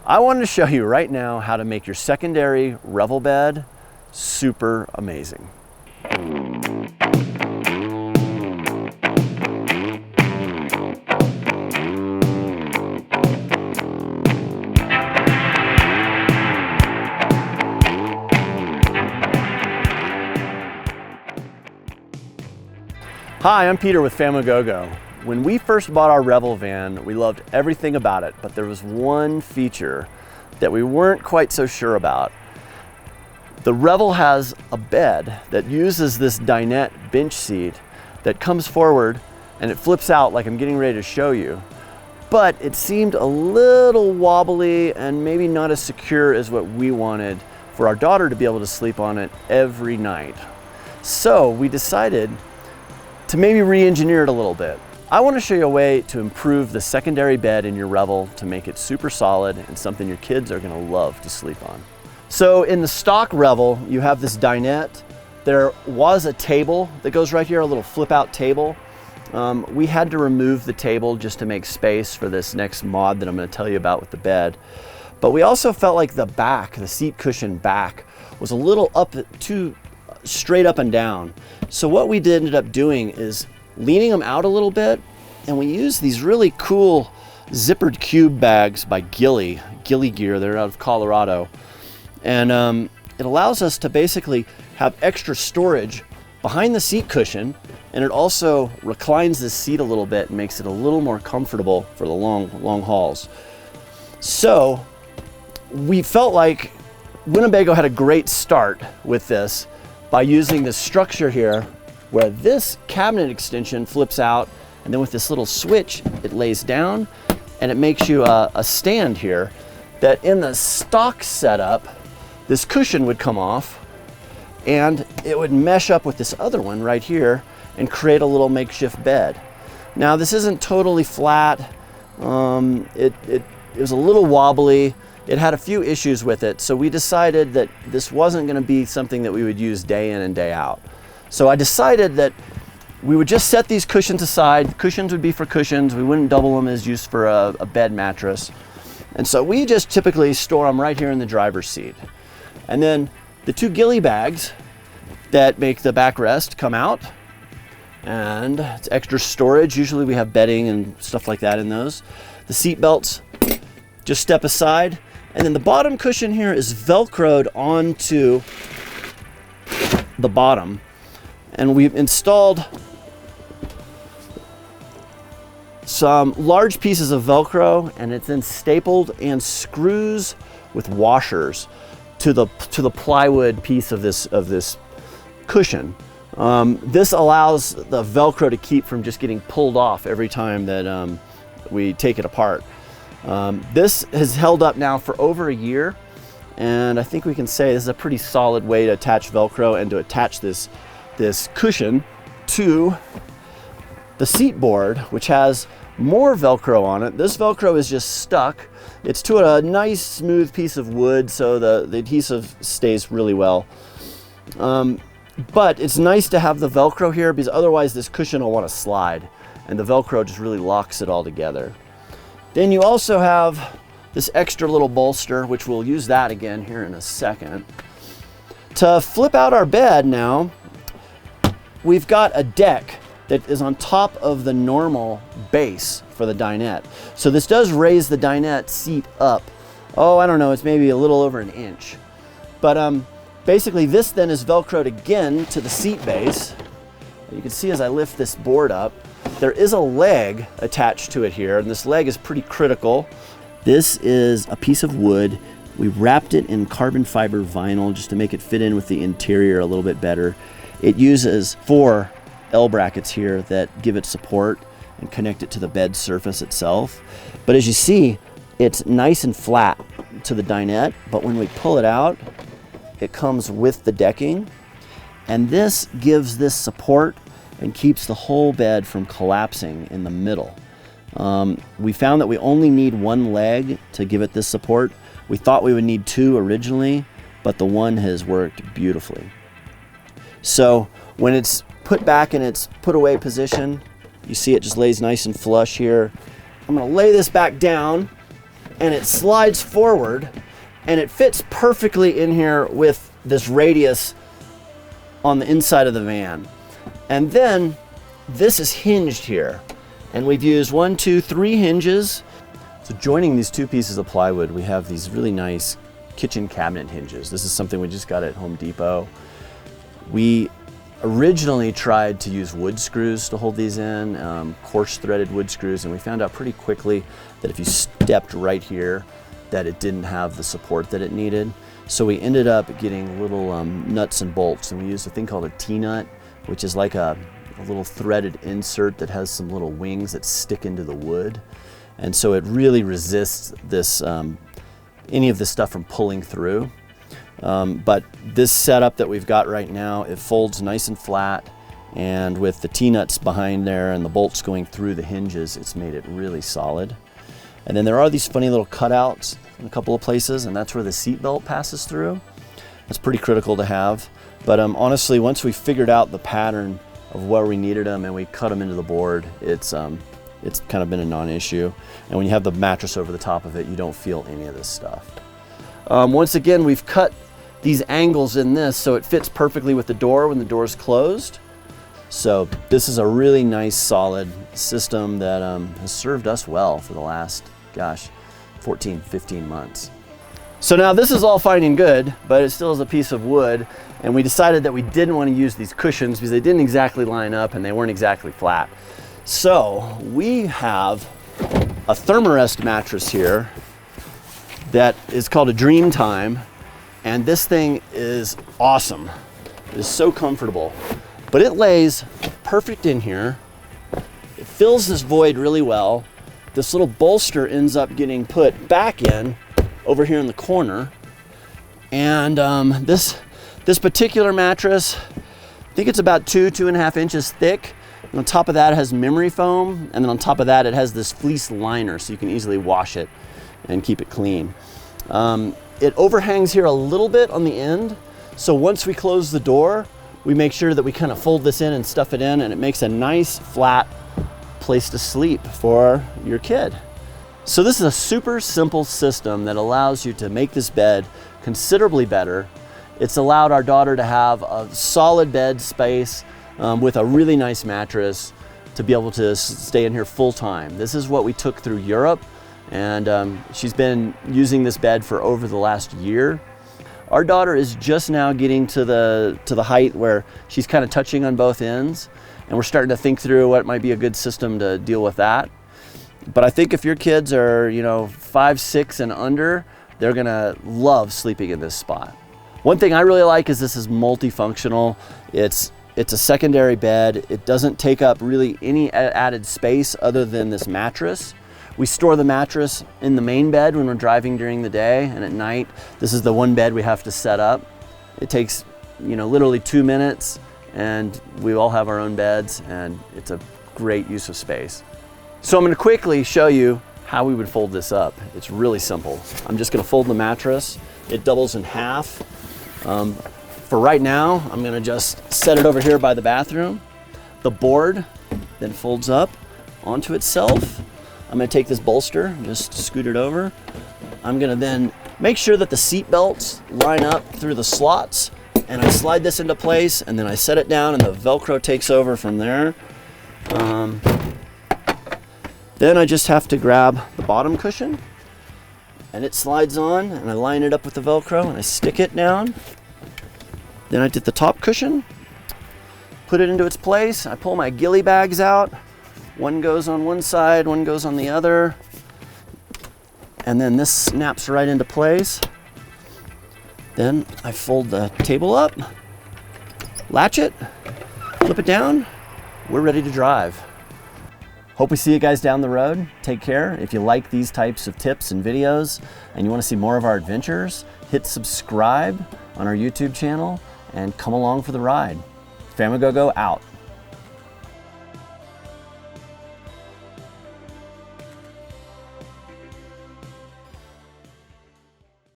I wanted to show you right now how to make your secondary Revel bed super amazing. Hi, I'm Peter with Famagogo. When we first bought our Revel van, we loved everything about it, but there was one feature that we weren't quite so sure about. The Revel has a bed that uses this dinette bench seat that comes forward and it flips out like I'm getting ready to show you. But it seemed a little wobbly and maybe not as secure as what we wanted for our daughter to be able to sleep on it every night. So we decided to maybe re-engineer it a little bit. I want to show you a way to improve the secondary bed in your Revel to make it super solid and something your kids are going to love to sleep on. So in the stock Revel, you have this dinette. There was a table that goes right here, a little flip out table. We had to remove the table just to make space for this next mod that I'm going to tell you about with the bed. But we also felt like the back, the seat cushion back, was a little too straight up and down. So what we ended up doing is leaning them out a little bit, and we used these really cool zippered cube bags by Gilly Gear. They're out of Colorado, and it allows us to basically have extra storage behind the seat cushion, and it also reclines the seat a little bit and makes it a little more comfortable for the long hauls. So we felt like Winnebago had a great start with this by using this structure here where this cabinet extension flips out, and then with this little switch it lays down, and it makes you a stand here that in the stock setup this cushion would come off and it would mesh up with this other one right here and create a little makeshift bed. Now this isn't totally flat. It was a little wobbly. It had a few issues with it, so we decided that this wasn't going to be something that we would use day in and day out. So I decided that we would just set these cushions aside. Cushions would be for cushions. We wouldn't double them as used for a bed mattress. And so we just typically store them right here in the driver's seat. And then the two Gilly bags that make the backrest come out, and it's extra storage. Usually we have bedding and stuff like that in those. The seat belts just step aside, and then the bottom cushion here is Velcroed onto the bottom. And we've installed some large pieces of Velcro, and it's then stapled and screws with washers to the plywood piece of this cushion. This allows the Velcro to keep from just getting pulled off every time that we take it apart. This has held up now for over a year, and I think we can say this is a pretty solid way to attach Velcro and to attach this cushion to the seat board, which has more Velcro on it. This Velcro is just stuck. It's to a nice smooth piece of wood, so the adhesive stays really well. But it's nice to have the Velcro here, because otherwise this cushion will want to slide, and the Velcro just really locks it all together. Then you also have this extra little bolster, which we'll use that again here in a second. To flip out our bed now, we've got a deck that is on top of the normal base for the dinette. So this does raise the dinette seat up. Oh, I don't know, it's maybe a little over an inch. But basically this then is Velcroed again to the seat base. You can see as I lift this board up, there is a leg attached to it here, and this leg is pretty critical. This is a piece of wood. We wrapped it in carbon fiber vinyl just to make it fit in with the interior a little bit better. It uses 4 L brackets here that give it support and connect it to the bed surface itself. But as you see, it's nice and flat to the dinette, but when we pull it out, it comes with the decking, and this gives this support and keeps the whole bed from collapsing in the middle. We found that we only need 1 leg to give it this support. We thought we would need 2 originally, but the one has worked beautifully. So when it's put back in its put away position, you see it just lays nice and flush here. I'm gonna lay this back down and it slides forward, and it fits perfectly in here with this radius on the inside of the van. And then this is hinged here, and we've used 1, 2, 3 hinges. So joining these two pieces of plywood, we have these really nice kitchen cabinet hinges. This is something we just got at Home Depot. We originally tried to use wood screws to hold these in, coarse threaded wood screws, and we found out pretty quickly that if you stepped right here, that it didn't have the support that it needed. So we ended up getting little nuts and bolts, and we used a thing called a T-nut, which is like a little threaded insert that has some little wings that stick into the wood. And so it really resists this, any of this stuff from pulling through. But this setup that we've got right now, it folds nice and flat, and with the T-nuts behind there and the bolts going through the hinges, it's made it really solid. And then there are these funny little cutouts in a couple of places, and that's where the seat belt passes through. That's pretty critical to have. But honestly, once we figured out the pattern of where we needed them and we cut them into the board, it's kind of been a non-issue. And when you have the mattress over the top of it, you don't feel any of this stuff. Once again, we've cut these angles in this so it fits perfectly with the door when the door is closed. So this is a really nice, solid system that has served us well for the last, 14, 15 months. So now this is all fine and good, but it still is a piece of wood, and we decided that we didn't want to use these cushions because they didn't exactly line up and they weren't exactly flat. So we have a Thermarest mattress here that is called a Dreamtime, and this thing is awesome. It is so comfortable, but it lays perfect in here. It fills this void really well. This little bolster ends up getting put back in over here in the corner, and this particular mattress, I think it's about 2.5 inches thick. And on top of that, it has memory foam, and then on top of that, it has this fleece liner, so you can easily wash it and keep it clean. It overhangs here a little bit on the end, so once we close the door, we make sure that we kind of fold this in and stuff it in, and it makes a nice flat place to sleep for your kid. So this is a super simple system that allows you to make this bed considerably better. It's allowed our daughter to have a solid bed space with a really nice mattress to be able to stay in here full time. This is what we took through Europe, and she's been using this bed for over the last year. Our daughter is just now getting to the height where she's kind of touching on both ends, and we're starting to think through what might be a good system to deal with that. But I think if your kids are, 5, 6 and under, they're gonna love sleeping in this spot. One thing I really like is this is multifunctional. It's a secondary bed. It doesn't take up really any added space other than this mattress. We store the mattress in the main bed when we're driving during the day, and at night, this is the one bed we have to set up. It takes, literally 2 minutes, and we all have our own beds, and it's a great use of space. So I'm gonna quickly show you how we would fold this up. It's really simple. I'm just gonna fold the mattress. It doubles in half. For right now, I'm gonna just set it over here by the bathroom. The board then folds up onto itself. I'm gonna take this bolster, just scoot it over. I'm gonna then make sure that the seat belts line up through the slots, and I slide this into place, and then I set it down, and the Velcro takes over from there. Then I just have to grab the bottom cushion, and it slides on, and I line it up with the Velcro, and I stick it down. Then I did the top cushion, put it into its place. I pull my ghillie bags out. One goes on one side, one goes on the other. And then this snaps right into place. Then I fold the table up, latch it, flip it down. We're ready to drive. Hope we see you guys down the road. Take care. If you like these types of tips and videos and you want to see more of our adventures, hit subscribe on our YouTube channel and come along for the ride. Famagogo out.